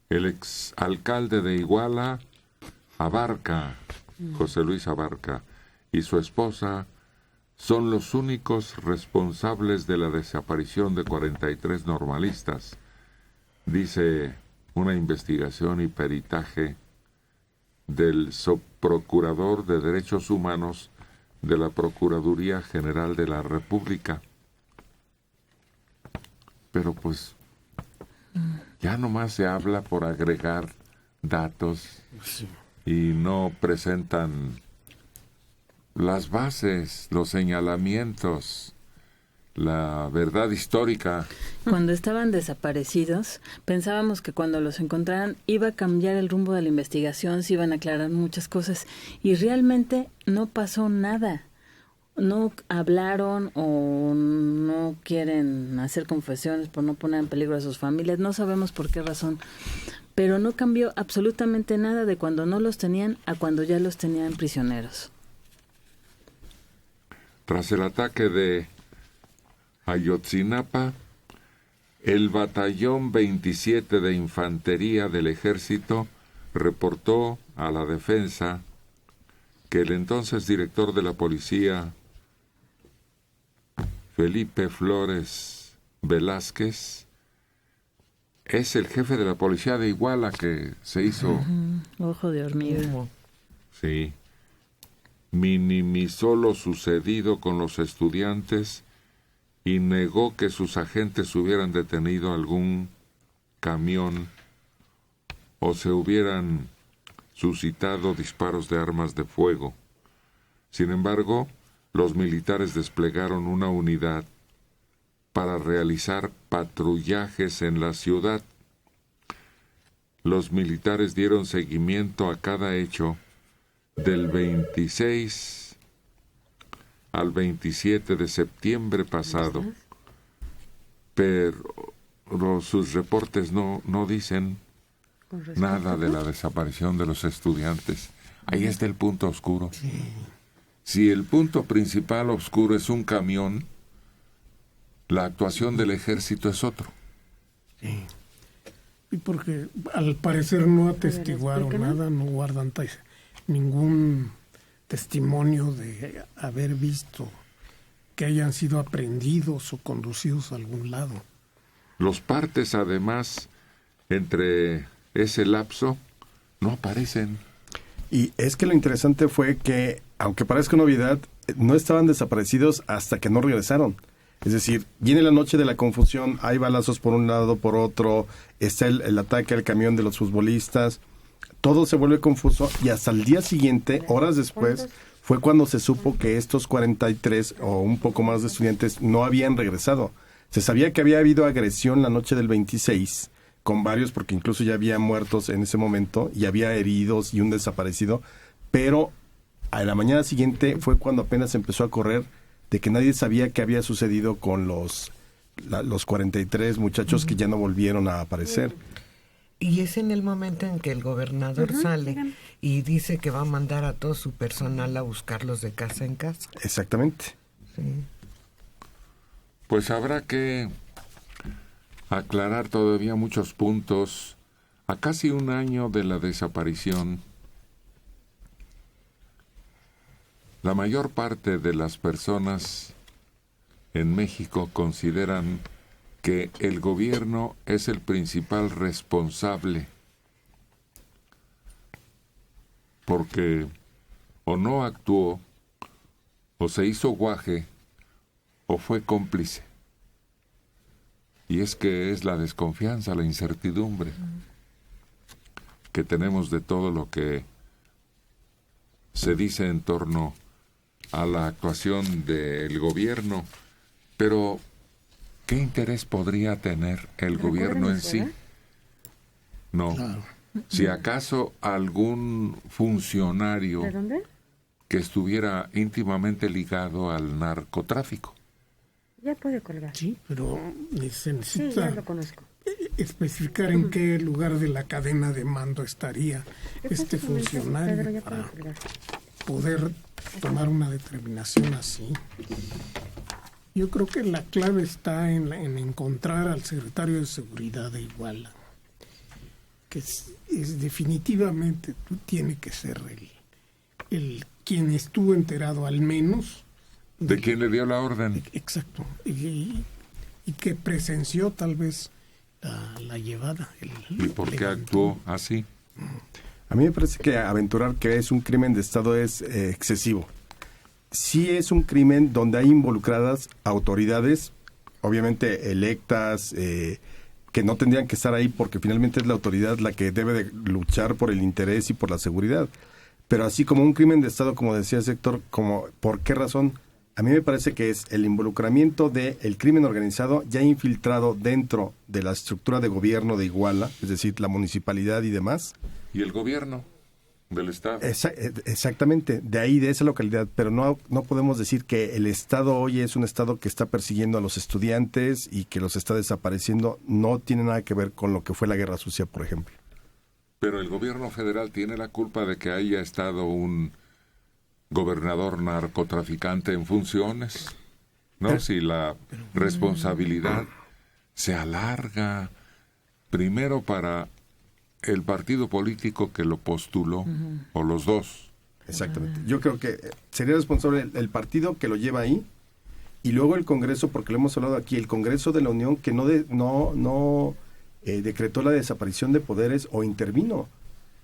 El exalcalde de Iguala, Abarca, José Luis Abarca, y su esposa son los únicos responsables de la desaparición de 43 normalistas, dice una investigación y peritaje del subprocurador de Derechos Humanos de la Procuraduría General de la República. Pero pues ya nomás se habla por agregar datos y no presentan las bases, los señalamientos, la verdad histórica. Cuando estaban desaparecidos, pensábamos que cuando los encontraran iba a cambiar el rumbo de la investigación, se iban a aclarar muchas cosas, y realmente no pasó nada. No hablaron o no quieren hacer confesiones por no poner en peligro a sus familias, no sabemos por qué razón, pero no cambió absolutamente nada de cuando no los tenían a cuando ya los tenían prisioneros. Tras el ataque de Ayotzinapa, el Batallón 27 de Infantería del Ejército reportó a la defensa que el entonces director de la policía, Felipe Flores Velázquez, es el jefe de la policía de Iguala, que se hizo... Ojo de hormiga. Sí. Minimizó lo sucedido con los estudiantes y negó que sus agentes hubieran detenido algún camión o se hubieran suscitado disparos de armas de fuego. Sin embargo, los militares desplegaron una unidad para realizar patrullajes en la ciudad. Los militares dieron seguimiento a cada hecho del 26 al 27 de septiembre pasado, pero sus reportes no dicen nada de la desaparición de los estudiantes. Ahí está el punto oscuro. Si el punto principal oscuro es un camión, la actuación del ejército es otro. Sí. Y porque al parecer no atestiguaron nada, no guardan ningún testimonio de haber visto que hayan sido aprehendidos o conducidos a algún lado. Los partes, además, entre ese lapso, no aparecen. Y es que lo interesante fue que, aunque parezca novedad, no estaban desaparecidos hasta que no regresaron. Es decir, viene la noche de la confusión, hay balazos por un lado, por otro, está el ataque al camión de los futbolistas, todo se vuelve confuso y hasta el día siguiente, horas después, fue cuando se supo que estos 43 o un poco más de estudiantes no habían regresado. Se sabía que había habido agresión la noche del 26, con varios, porque incluso ya había muertos en ese momento, y había heridos y un desaparecido, pero a la mañana siguiente fue cuando apenas empezó a correr de que nadie sabía qué había sucedido con los 43 muchachos que ya no volvieron a aparecer. Y es en el momento en que el gobernador sale y dice que va a mandar a todo su personal a buscarlos de casa en casa. Exactamente. Sí. Pues habrá que aclarar todavía muchos puntos. A casi un año de la desaparición, la mayor parte de las personas en México consideran que el gobierno es el principal responsable, porque o no actuó, o se hizo guaje, o fue cómplice. Y es que es la desconfianza, la incertidumbre que tenemos de todo lo que se dice en torno a la actuación del gobierno. Pero, ¿qué interés podría tener el gobierno en sí? No. Claro. Si acaso algún funcionario que estuviera íntimamente ligado al narcotráfico. Ya puede colgar. Sí, pero se necesita especificar en qué lugar de la cadena de mando estaría este funcionario para poder tomar una determinación así. Yo creo que la clave está en encontrar al secretario de Seguridad de Iguala. que es definitivamente tiene que ser el quien estuvo enterado al menos de quien le dio la orden. Exacto, y que presenció tal vez la llevada. ¿Y por qué actuó así? A mí me parece que aventurar que es un crimen de Estado es excesivo. Sí es un crimen donde hay involucradas autoridades, obviamente electas, que no tendrían que estar ahí porque finalmente es la autoridad la que debe de luchar por el interés y por la seguridad. Pero así como un crimen de Estado, como decía Héctor, ¿por qué razón? A mí me parece que es el involucramiento del crimen organizado ya infiltrado dentro de la estructura de gobierno de Iguala, es decir, la municipalidad y demás. ¿Y el gobierno del Estado? Exactamente, de ahí, de esa localidad, pero no podemos decir que el Estado hoy es un Estado que está persiguiendo a los estudiantes y que los está desapareciendo. No tiene nada que ver con lo que fue la Guerra Sucia, por ejemplo. Pero el gobierno federal tiene la culpa de que haya estado un gobernador narcotraficante en funciones, ¿no? Si la responsabilidad se alarga primero para el partido político que lo postuló, o los dos. Exactamente. Yo creo que sería responsable el partido que lo lleva ahí, y luego el Congreso, porque lo hemos hablado aquí, el Congreso de la Unión que no decretó la desaparición de poderes o intervino.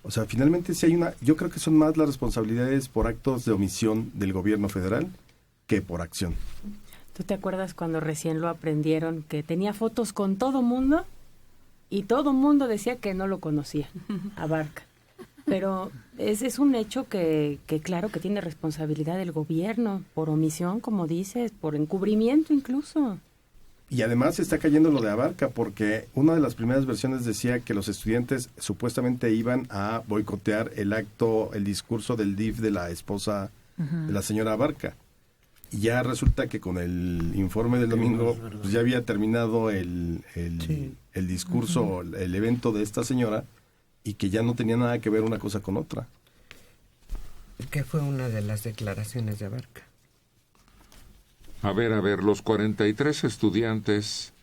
O sea, finalmente sí hay yo creo que son más las responsabilidades por actos de omisión del gobierno federal que por acción. ¿Tú te acuerdas cuando recién lo aprendieron, que tenía fotos con todo mundo y todo mundo decía que no lo conocía, Abarca? Pero es un hecho que claro que tiene responsabilidad el gobierno, por omisión, como dices, por encubrimiento incluso. Y además está cayendo lo de Abarca, porque una de las primeras versiones decía que los estudiantes supuestamente iban a boicotear el discurso del DIF de la esposa de la señora Abarca. Y ya resulta que con el informe del domingo pues ya había terminado el discurso, el evento de esta señora, y que ya no tenía nada que ver una cosa con otra. Que fue una de las declaraciones de Abarca. A ver, los 43 estudiantes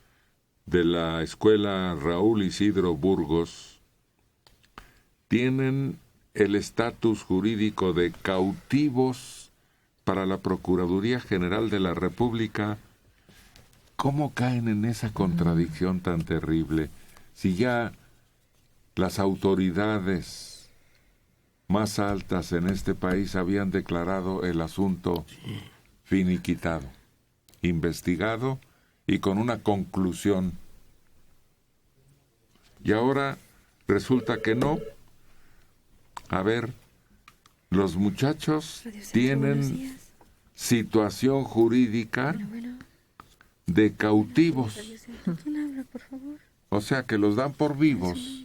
de la escuela Raúl Isidro Burgos tienen el estatus jurídico de cautivos para la Procuraduría General de la República. ¿Cómo caen en esa contradicción tan terrible? Si ya las autoridades más altas en este país habían declarado el asunto finiquitado, investigado y con una conclusión. Y ahora resulta que no. A ver, los muchachos tienen situación jurídica de cautivos. O sea que los dan por vivos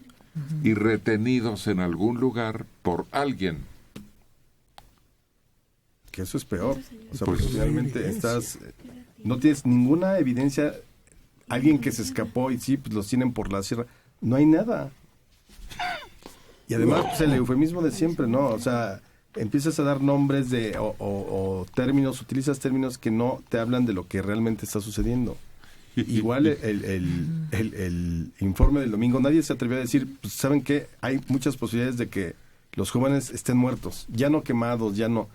y retenidos en algún lugar por alguien. Que eso es peor. O sea, porque finalmente no tienes ninguna evidencia. Alguien que se escapó y sí, pues los tienen por la sierra. No hay nada. Y además, pues el eufemismo de siempre, ¿no? O sea, empiezas a dar nombres o términos, utilizas términos que no te hablan de lo que realmente está sucediendo. Igual el informe del domingo, nadie se atrevió a decir, pues, ¿saben qué? Hay muchas posibilidades de que los jóvenes estén muertos, ya no quemados, ya no.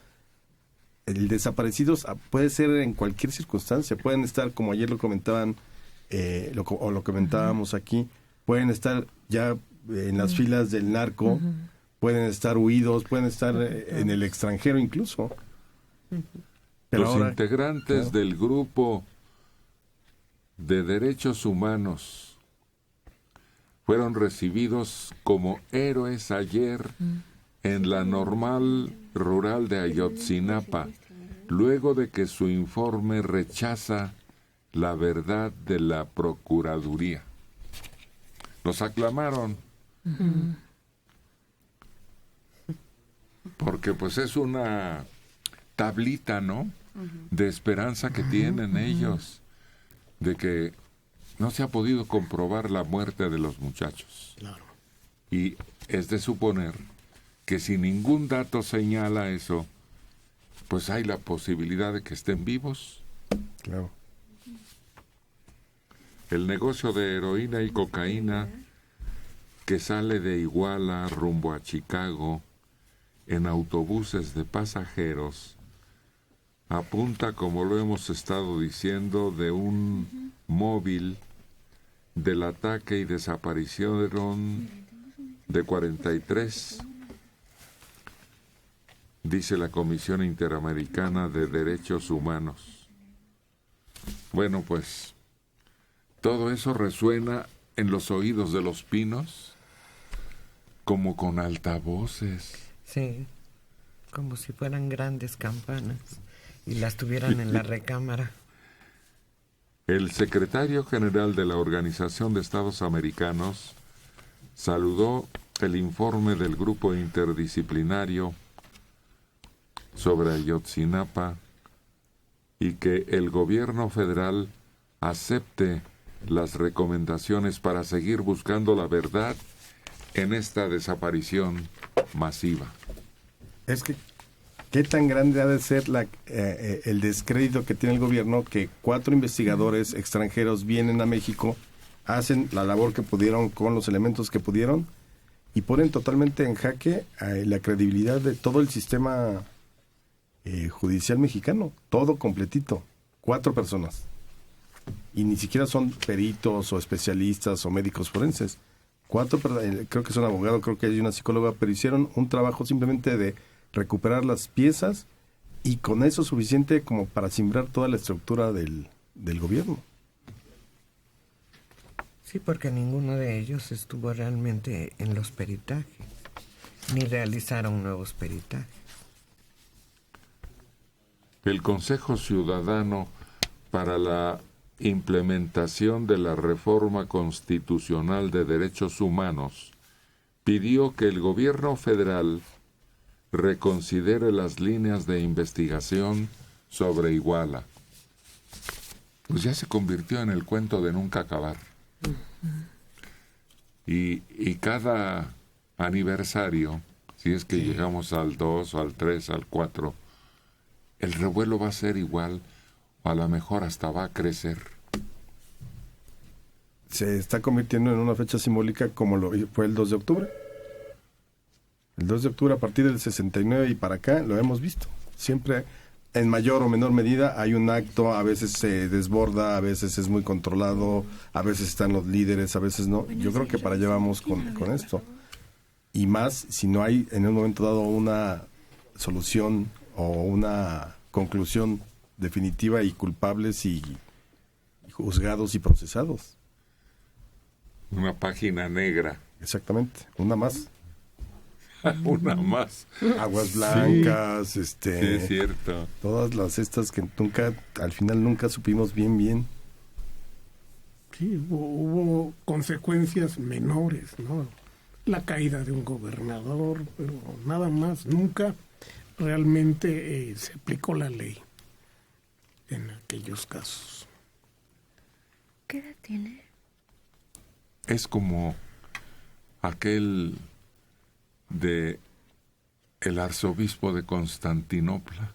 El desaparecidos puede ser en cualquier circunstancia, pueden estar, como ayer lo comentaban, lo comentábamos aquí, pueden estar ya en las filas del narco, pueden estar huidos, pueden estar en el extranjero incluso. Pero los integrantes del grupo de derechos humanos fueron recibidos como héroes ayer en la normal rural de Ayotzinapa, luego de que su informe rechaza la verdad de la Procuraduría. Los aclamaron. Porque pues es una tablita, ¿no? De esperanza que tienen ellos, de que no se ha podido comprobar la muerte de los muchachos. Claro. Y es de suponer que si ningún dato señala eso, pues hay la posibilidad de que estén vivos. Claro. El negocio de heroína y cocaína, que sale de Iguala rumbo a Chicago en autobuses de pasajeros apunta, como lo hemos estado diciendo, de un móvil del ataque y desaparición de 43, dice la Comisión Interamericana de Derechos Humanos. Bueno, pues todo eso resuena en los oídos de los pinos como con altavoces. Sí, como si fueran grandes campanas y las tuvieran en la recámara. El secretario general de la Organización de Estados Americanos saludó el informe del grupo interdisciplinario sobre Ayotzinapa y que el gobierno federal acepte las recomendaciones para seguir buscando la verdad en esta desaparición masiva. Es que, ¿qué tan grande ha de ser el descrédito que tiene el gobierno que 4 investigadores extranjeros vienen a México, hacen la labor que pudieron con los elementos que pudieron y ponen totalmente en jaque la credibilidad de todo el sistema judicial mexicano, todo completito, 4 personas. Y ni siquiera son peritos o especialistas o médicos forenses. 4, creo que son abogados, creo que hay una psicóloga, pero hicieron un trabajo simplemente de recuperar las piezas y con eso suficiente como para simbrar toda la estructura del gobierno. Sí, porque ninguno de ellos estuvo realmente en los peritajes, ni realizaron nuevos peritajes. El Consejo Ciudadano para la Implementación de la Reforma Constitucional de Derechos Humanos pidió que el gobierno federal reconsidere las líneas de investigación sobre Iguala. Pues ya se convirtió en el cuento de nunca acabar. Y cada aniversario, si es que llegamos al 2, al 3, al 4, el revuelo va a ser igual, o a lo mejor hasta va a crecer. Se está convirtiendo en una fecha simbólica como lo fue el 2 de octubre. El 2 de octubre a partir del 69 y para acá lo hemos visto. Siempre en mayor o menor medida hay un acto, a veces se desborda, a veces es muy controlado, a veces están los líderes, a veces no. Yo creo que para allá vamos con esto. Y más si no hay en un momento dado una solución o una conclusión definitiva y culpables y juzgados y procesados. Una página negra. Exactamente, una más. Una más. Aguas blancas, sí, es cierto. Todas las estas que nunca, al final nunca supimos bien. Sí, hubo consecuencias menores, ¿no? La caída de un gobernador, pero nada más, nunca realmente se aplicó la ley en aquellos casos. ¿Qué edad tiene? Es como aquel de el arzobispo de Constantinopla.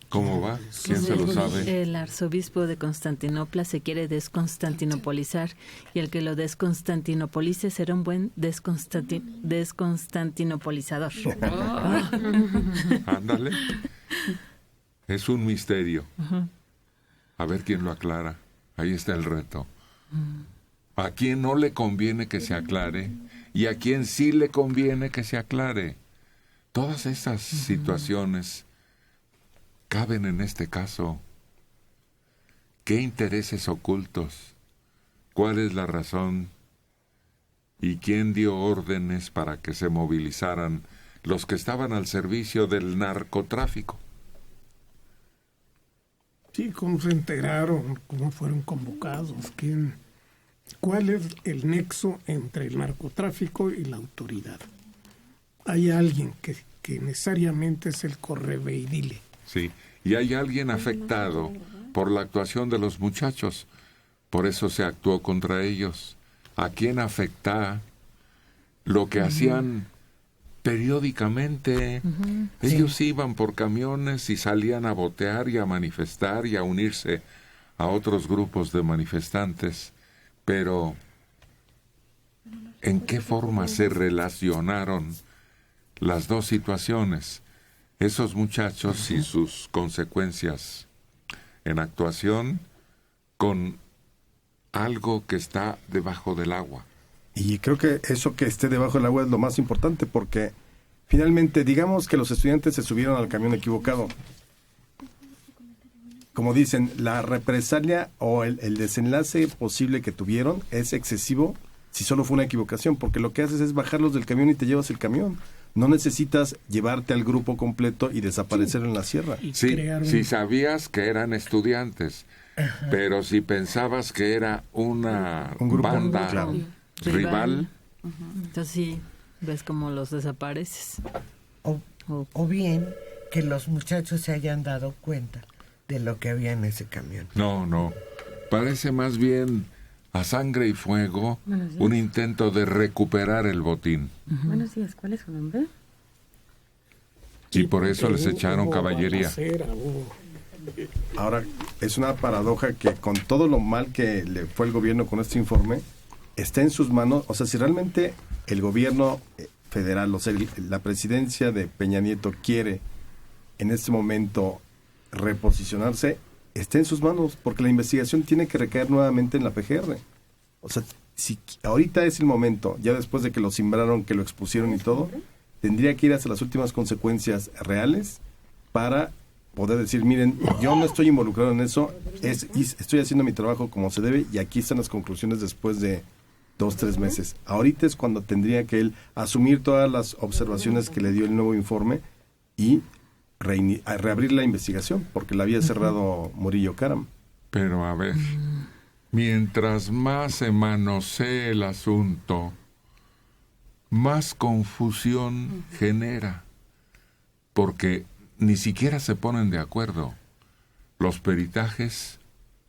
¿Cómo va? ¿Quién se lo sabe? El arzobispo de Constantinopla se quiere desconstantinopolizar y el que lo desconstantinopolice será un buen desconstantinopolizador. Ándale. Es un misterio. A ver quién lo aclara. Ahí está el reto. ¿A quién no le conviene que se aclare? Y a quién sí le conviene que se aclare. Todas esas situaciones caben en este caso. ¿Qué intereses ocultos? ¿Cuál es la razón? ¿Y quién dio órdenes para que se movilizaran los que estaban al servicio del narcotráfico? Sí, cómo se enteraron, cómo fueron convocados, cuál es el nexo entre el narcotráfico y la autoridad. Hay alguien que necesariamente es el correveidile. Sí, y hay alguien afectado por la actuación de los muchachos. Por eso se actuó contra ellos. ¿A quién afecta lo que hacían periódicamente? Ellos iban por camiones y salían a botear y a manifestar y a unirse a otros grupos de manifestantes. Pero en qué forma se relacionaron las dos situaciones. Esos muchachos y sus consecuencias en actuación con algo que está debajo del agua. Y creo que eso que esté debajo del agua es lo más importante, porque finalmente, digamos que los estudiantes se subieron al camión equivocado. Como dicen, la represalia o el desenlace posible que tuvieron es excesivo si solo fue una equivocación, porque lo que haces es bajarlos del camión y te llevas el camión. No necesitas llevarte al grupo completo y desaparecer en la sierra. Sí, si sabías que eran estudiantes, pero si pensabas que era un grupo, banda rival. Entonces sí, ves cómo los desapareces. O bien que los muchachos se hayan dado cuenta de lo que había en ese camión. No, parece más bien a sangre y fuego un intento de recuperar el botín. Buenos días, ¿cuál es su nombre? Y por eso les echaron caballería. Ahora, es una paradoja que con todo lo mal que le fue el gobierno con este informe, está en sus manos. O sea, si realmente el gobierno federal, o sea, la presidencia de Peña Nieto quiere en este momento reposicionarse, está en sus manos, porque la investigación tiene que recaer nuevamente en la PGR. O sea, si ahorita es el momento, ya después de que lo simbraron, que lo expusieron y todo, tendría que ir hasta las últimas consecuencias reales para poder decir, miren, yo no estoy involucrado en eso, estoy haciendo mi trabajo como se debe, y aquí están las conclusiones después de 2-3 meses. Ahorita es cuando tendría que él asumir todas las observaciones que le dio el nuevo informe y reabrir la investigación, porque la había cerrado Murillo Karam. Pero a ver, mientras más se manosee el asunto, más confusión genera, porque ni siquiera se ponen de acuerdo. Los peritajes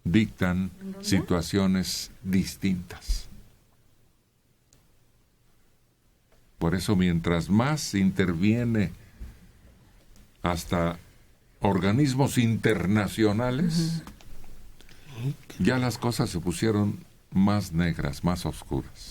dictan situaciones distintas. Por eso, mientras más interviene hasta organismos internacionales, ya las cosas se pusieron más negras, más oscuras.